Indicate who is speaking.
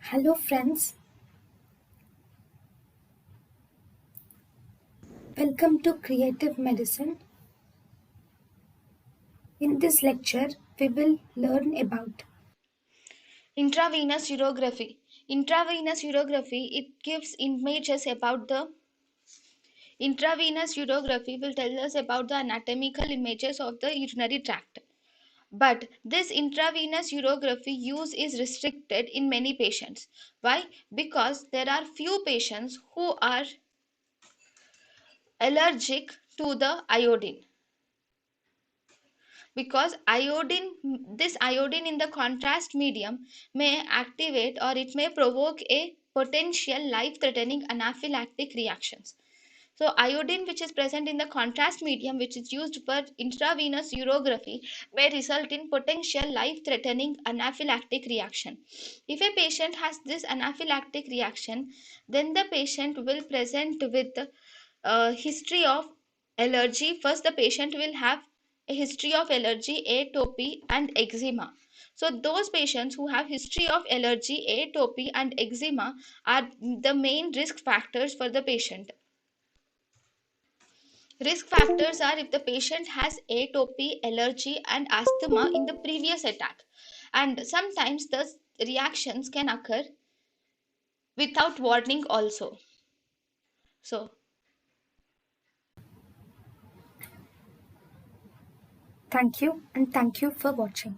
Speaker 1: Hello, friends. Welcome to Creative Medicine. In this lecture, we will learn about
Speaker 2: Intravenous urography. Intravenous urography, it gives images about the intravenous urography will tell us about the anatomical images of the urinary tract. But this intravenous urography use is restricted in many patients. Why? Because there are few patients who are allergic to the iodine. Because this iodine in the contrast medium may activate or it may provoke a potential life threatening anaphylactic reactions. So iodine which is present in the contrast medium which is used for intravenous urography may result in potential life threatening anaphylactic reaction. If a patient has this anaphylactic reaction, then the patient will present with history of allergy. First, the patient will have a history of allergy, atopy, and eczema. So, those patients who have history of allergy, atopy, and eczema are the main risk factors for the patient. Risk factors are if the patient has atopy, allergy, and asthma in the previous attack, and sometimes the reactions can occur without warning also. So,
Speaker 1: thank you and thank you for watching.